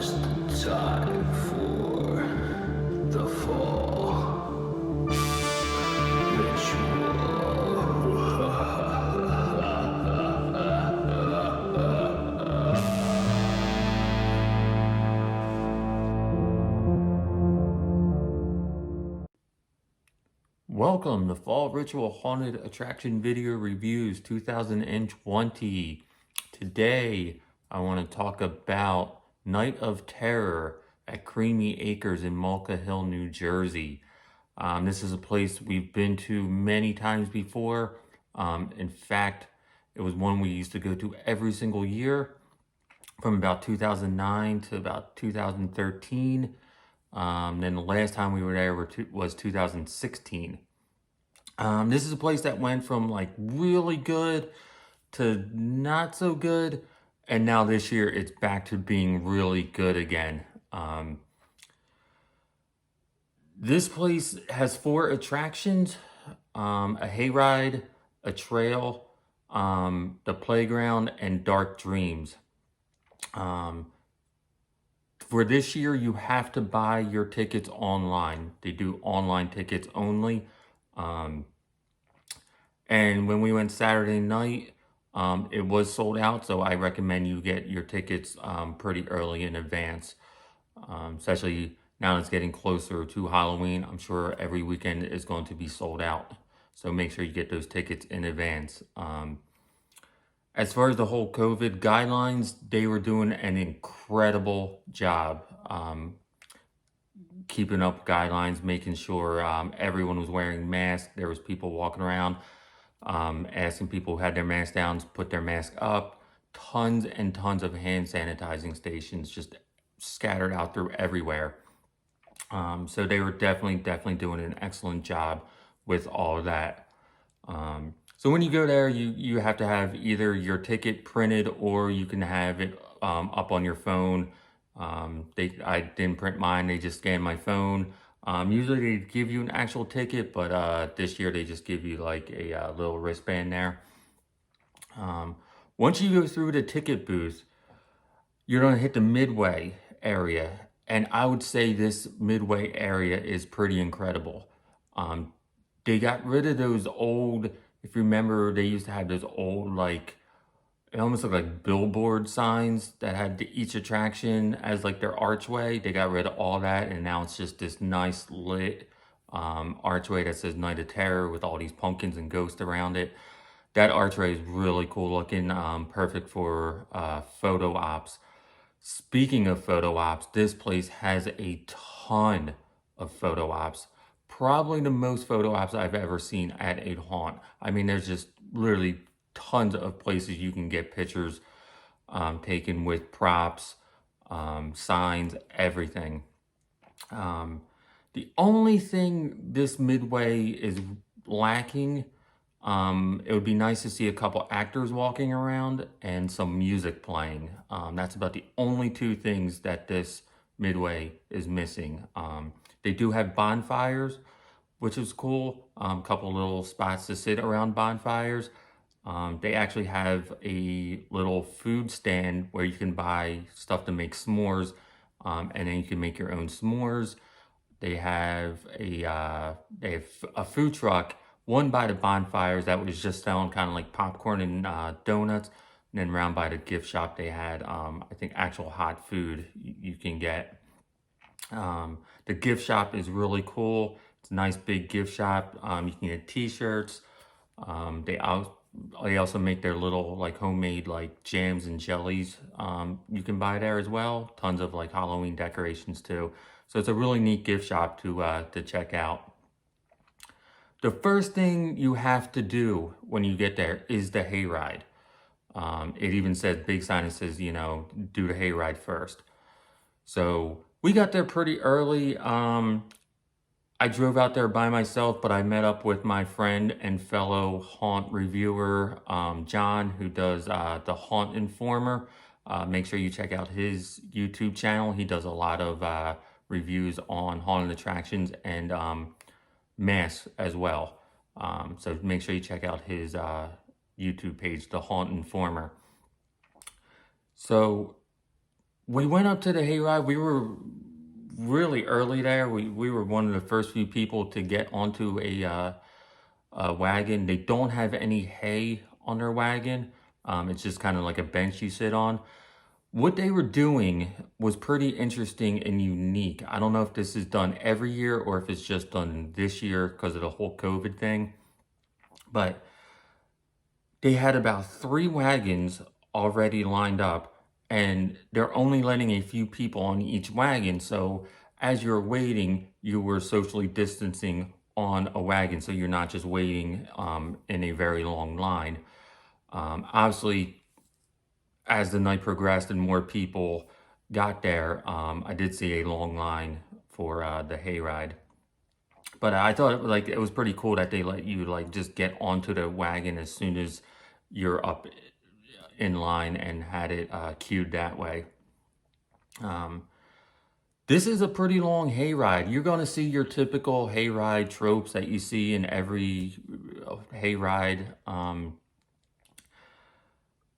Now's the time for the fall ritual. Welcome to Fall Ritual Haunted Attraction Video Reviews 2020. Today, I want to talk about Night of Terror at Creamy Acres in Mullica Hill, New Jersey. This is a place we've been to many times before. In fact, it was one we used to go to every single year from about 2009 to about 2013. Then the last time we were there was 2016. This is a place that went from like really good to not so good, and now this year it's back to being really good again. This place has 4 attractions, a hayride, a trail, the playground, and dark dreams. For this year, you have to buy your tickets online. They do online tickets only. And when we went Saturday night, it was sold out. So I recommend you get your tickets pretty early in advance, especially now it's getting closer to Halloween. I'm sure every weekend is going to be sold out. So make sure you get those tickets in advance. As far as the whole COVID guidelines, they were doing an incredible job keeping up guidelines, making sure everyone was wearing masks. There was people walking around asking people who had their masks down to put their mask up. Tons and tons of hand sanitizing stations just scattered out through everywhere. So they were definitely doing an excellent job with all of that. So when you go there, you have to have either your ticket printed or you can have it up on your phone. I didn't print mine, they just scanned my phone. Usually they give you an actual ticket, but this year they just give you like a little wristband there. Once you go through the ticket booth, you're going to hit the Midway area. And I would say this Midway area is pretty incredible. They got rid of those old, if you remember, they used to have those old, like, it almost looked like billboard signs that had each attraction as like their archway. They got rid of all that, and now it's just this nice lit archway that says Night of Terror with all these pumpkins and ghosts around it. That archway is really cool looking, perfect for photo ops. Speaking of photo ops, this place has a ton of photo ops. Probably the most photo ops I've ever seen at a haunt. I mean, there's just literally tons of places you can get pictures taken with props, signs, everything. The only thing this Midway is lacking, it would be nice to see a couple actors walking around and some music playing. That's about the only 2 things that this Midway is missing. They do have bonfires, which is cool. Couple little spots to sit around bonfires. They actually have a little food stand where you can buy stuff to make s'mores, and then you can make your own s'mores. They have a food truck, one by the bonfires that was just selling kind of like popcorn and donuts, and then around by the gift shop they had I think actual hot food you can get. The gift shop is really cool. It's a nice big gift shop. You can get t-shirts. They also make their little like homemade like jams and jellies. You can buy there as well. Tons of like Halloween decorations too. So it's a really neat gift shop to check out. The first thing you have to do when you get there is the hayride. It even says, big sign that says, you know, do the hayride first. So we got there pretty early. I drove out there by myself, but I met up with my friend and fellow haunt reviewer, John, who does the Haunt Informer. Make sure you check out his YouTube channel. He does a lot of reviews on haunted attractions and masks as well. So make sure you check out his YouTube page, The Haunt Informer. So We went up to the hayride. We were really early there. We were one of the first few people to get onto a wagon. They don't have any hay on their wagon. It's just kind of like a bench you sit on. What they were doing was pretty interesting and unique. I don't know if this is done every year or if it's just done this year because of the whole COVID thing, but they had about 3 wagons already lined up, and they're only letting a few people on each wagon. So as you're waiting, you were socially distancing on a wagon, so you're not just waiting in a very long line. Obviously, as the night progressed and more people got there, I did see a long line for the hayride. But I thought like it was pretty cool that they let you like just get onto the wagon as soon as you're up in line and had it queued that way. Um, this is a pretty long hayride. You're going to see your typical hayride tropes that you see in every hayride.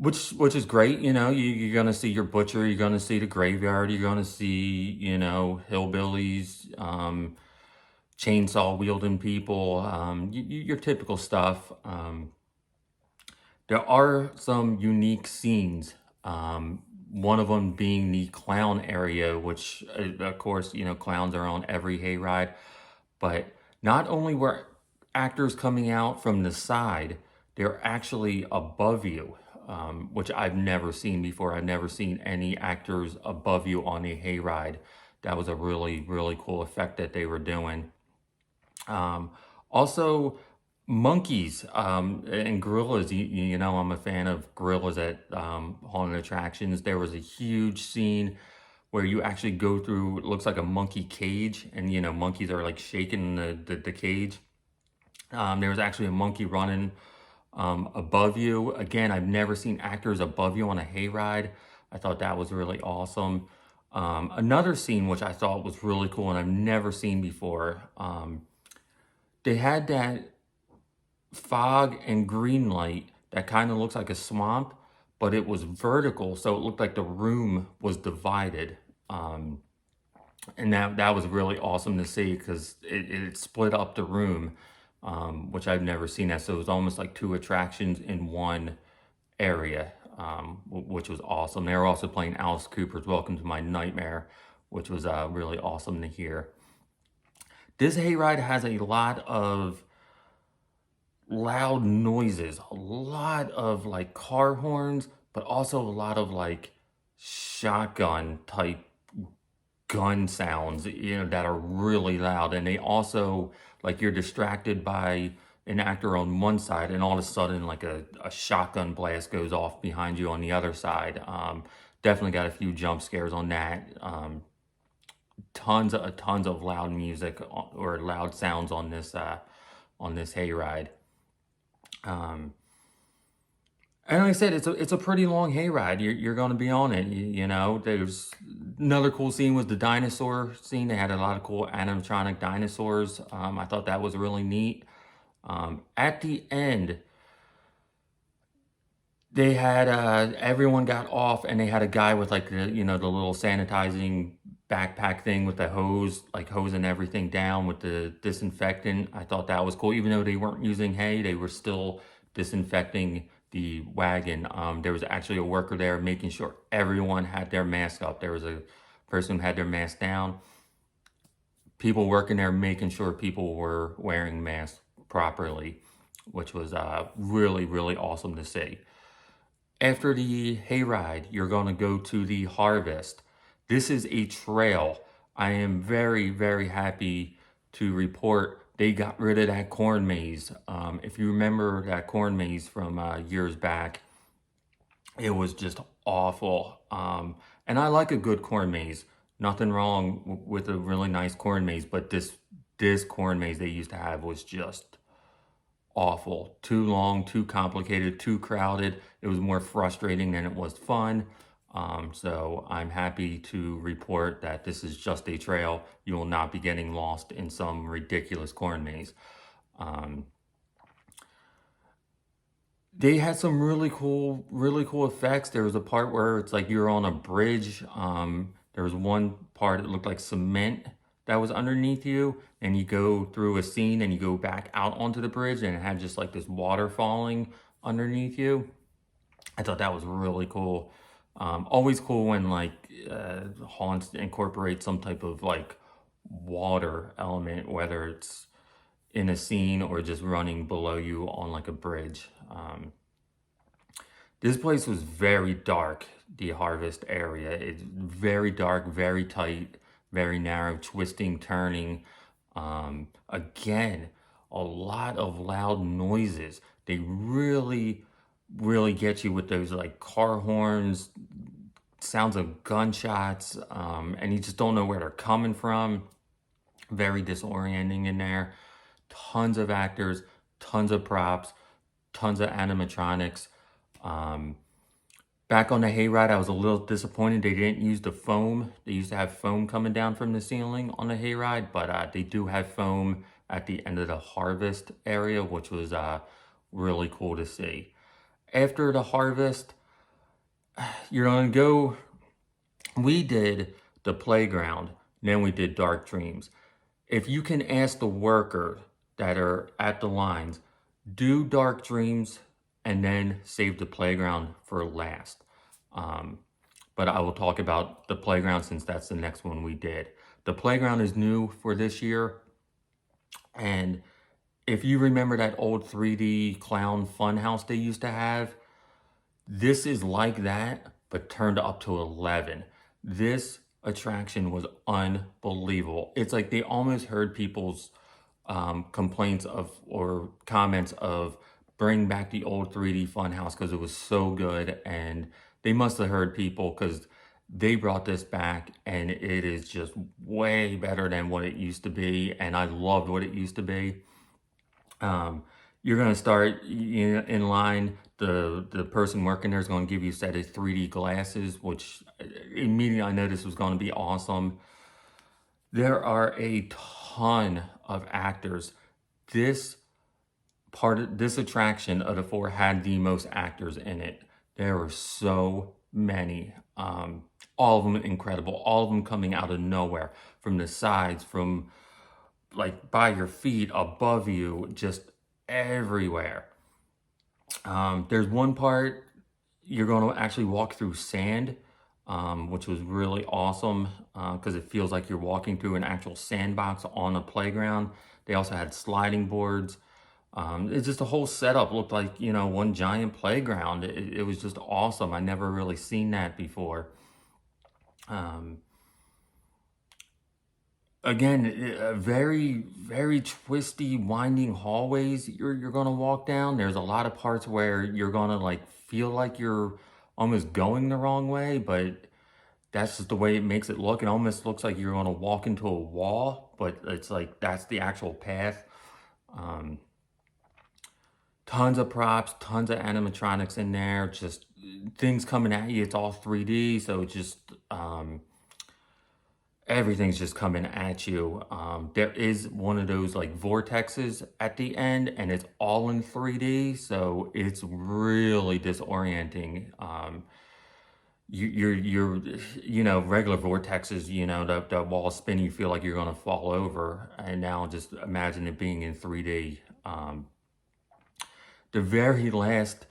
Which is great, you're gonna see your butcher, you're gonna see the graveyard, you're gonna see, hillbillies, chainsaw wielding people, your typical stuff. There are some unique scenes. One of them being the clown area, which of course, clowns are on every hayride. But not only were actors coming out from the side, they're actually above you, which I've never seen before. I've never seen any actors above you on a hayride. That was a really, really cool effect that they were doing. Also, monkeys and gorillas. I'm a fan of gorillas at haunted attractions. There was a huge scene where you actually go through, it looks like a monkey cage, and monkeys are like shaking the cage. There was actually a monkey running above you. Again, I've never seen actors above you on a hayride. I thought that was really awesome. Another scene which I thought was really cool and I've never seen before. They had that fog and green light that kind of looks like a swamp, but it was vertical, so it looked like the room was divided. And that was really awesome to see because it split up the room, which I've never seen that. So it was almost like 2 attractions in one area, which was awesome. They were also playing Alice Cooper's Welcome to My Nightmare, which was really awesome to hear. This hayride has a lot of loud noises, a lot of like car horns, but also a lot of like shotgun type gun sounds, that are really loud. And they also, like, you're distracted by an actor on one side, and all of a sudden, like a shotgun blast goes off behind you on the other side. Definitely got a few jump scares on that. Tons of loud music or loud sounds on this hayride. And like I said, it's a pretty long hayride. You're going to be on it. There's another cool scene was the dinosaur scene. They had a lot of cool animatronic dinosaurs. I thought that was really neat. At the end, they had everyone got off, and they had a guy with like the little sanitizing backpack thing with the hose, like hosing everything down with the disinfectant. I thought that was cool. Even though they weren't using hay, they were still disinfecting the wagon. There was actually a worker there making sure everyone had their mask up. There was a person who had their mask down. People working there making sure people were wearing masks properly, which was really, really awesome to see. After the hayride, you're going to go to the harvest. This is a trail. I am very, very happy to report they got rid of that corn maze. If you remember that corn maze from years back, it was just awful. And I like a good corn maze. Nothing wrong with a really nice corn maze, but this corn maze they used to have was just awful. Too long, too complicated, too crowded. It was more frustrating than it was fun. So I'm happy to report that this is just a trail. You will not be getting lost in some ridiculous corn maze. They had some really cool effects. There was a part where it's like you're on a bridge. There was one part that looked like cement that was underneath you, and you go through a scene and you go back out onto the bridge, and it had just like this water falling underneath you. I thought that was really cool. Always cool when like haunts incorporate some type of like water element, whether it's in a scene or just running below you on like a bridge. This place was very dark, the Harvest area. It's very dark, very tight, very narrow, twisting, turning. Again, a lot of loud noises. They really get you with those like car horns, sounds of gunshots, and you just don't know where they're coming from. Very disorienting in there. Tons of actors, tons of props, tons of animatronics. Um, Back on the hayride, I was a little disappointed they didn't use the foam. They used to have foam coming down from the ceiling on the hayride, but they do have foam at the end of the harvest area, which was really cool to see. After the harvest, you're gonna go. We did the playground, then we did Dark Dreams. If you can ask the worker that are at the lines, do Dark Dreams and then save the playground for last. Um, but I will talk about the playground since that's the next one we did. The playground is new for this year. And if you remember that old 3D clown fun house they used to have, this is like that, but turned up to 11. This attraction was unbelievable. It's like they almost heard people's complaints of or comments of bring back the old 3D Funhouse because it was so good, and they must have heard people because they brought this back and it is just way better than what it used to be, and I loved what it used to be. Um, you're gonna start in line. The person working there is going to give you a set of 3D glasses, which immediately I noticed was going to be awesome. There are a ton of actors. This this attraction of the four had the most actors in it. There were so many. All of them incredible. All of them coming out of nowhere, from the sides, from like by your feet, above you, just everywhere. There's one part you're going to actually walk through sand, which was really awesome because it feels like you're walking through an actual sandbox on a playground. They also had sliding boards. It's just a whole setup looked like, one giant playground. It was just awesome. I never really seen that before. Um, Again, very twisty, winding hallways you're gonna walk down. There's a lot of parts where you're gonna like feel like you're almost going the wrong way, but that's just the way it makes it look. It almost looks like you're gonna walk into a wall, but it's like that's the actual path. Um, Tons of props, tons of animatronics in there, just things coming at you. It's all 3D, so it's just everything's just coming at you. There is one of those like vortexes at the end, and it's all in 3D, so it's really disorienting. Regular vortexes, the walls spin, you feel like you're gonna fall over, and now just imagine it being in 3D. The very last,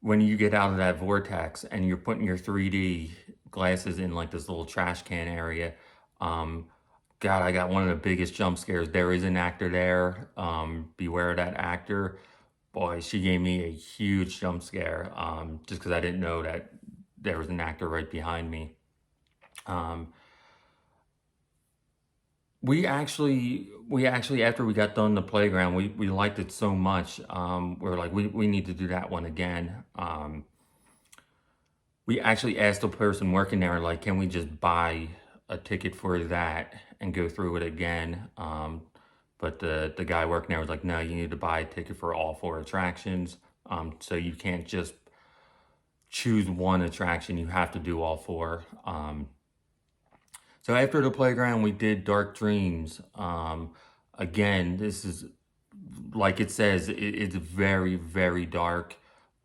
when you get out of that vortex and you're putting your 3D glasses in like this little trash can area, um, God, I got one of the biggest jump scares. There is an actor there. Beware of that actor. Boy, she gave me a huge jump scare just because I didn't know that there was an actor right behind me. Um, we actually after we got done the playground, we liked it so much. We were like, we need to do that one again. We actually asked the person working there, like, can we just buy a ticket for that and go through it again? But the guy working there was like, no, you need to buy a ticket for all four attractions. So you can't just choose one attraction, you have to do all four. So after the playground, we did Dark Dreams. Again, this is like it says, it's very, very dark,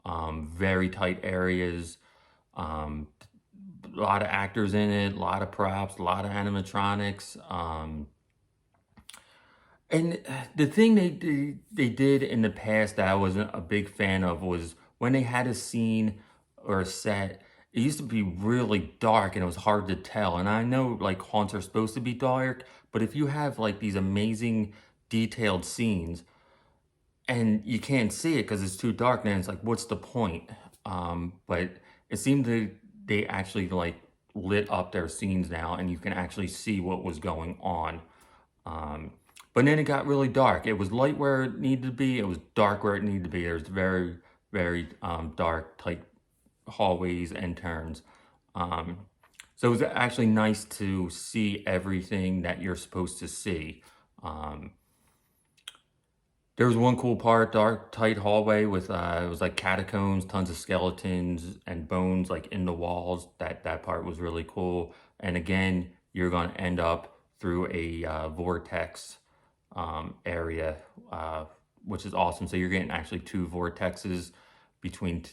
very tight areas, a lot of actors in it, a lot of props, a lot of animatronics. And the thing they did in the past that I wasn't a big fan of was when they had a scene or a set, it used to be really dark and it was hard to tell. And I know like haunts are supposed to be dark, but if you have like these amazing detailed scenes and you can't see it because it's too dark, then it's like, what's the point? But it seemed that they actually like lit up their scenes now and you can actually see what was going on. Um, but then it got really dark. It was light where it needed to be. It was dark where it needed to be. There's very, very dark, tight hallways and turns. Um, so it was actually nice to see everything that you're supposed to see. Um, there was one cool part, dark, tight hallway with it was like catacombs, tons of skeletons and bones like in the walls. That part was really cool. And again, you're going to end up through a vortex area, which is awesome. So you're getting actually 2 vortexes between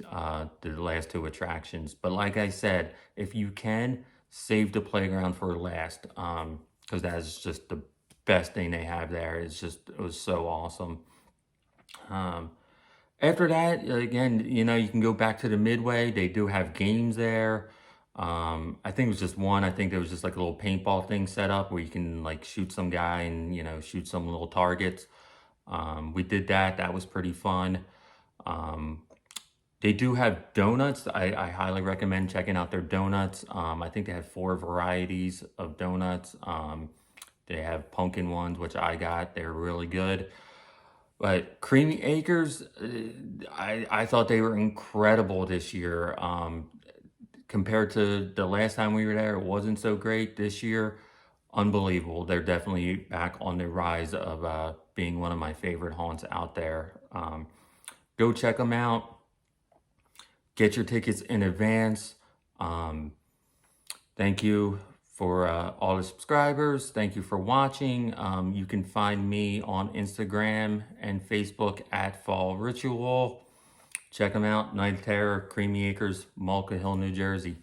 the last 2 attractions. But like I said, if you can, save the playground for last, because that is just the best thing they have there. It was so awesome. Um, After that, again, you know, you can go back to the Midway. They do have games there. I think it was just one. I think there was just like a little paintball thing set up where you can like shoot some guy and, you know, shoot some little targets. We did that. That was pretty fun. Um, they do have donuts. I highly recommend checking out their donuts. I think they have 4 varieties of donuts. They have pumpkin ones, which I got. They're really good. But Creamy Acres, I thought they were incredible this year. Compared to the last time we were there, it wasn't so great. This year, unbelievable. They're definitely back on the rise of being one of my favorite haunts out there. Go check them out. Get your tickets in advance. Um, Thank you for all the subscribers. Thank you for watching. You can find me on Instagram and Facebook at Fall Ritual. Check them out. Night Terror, Creamy Acres, Mullica Hill, New Jersey.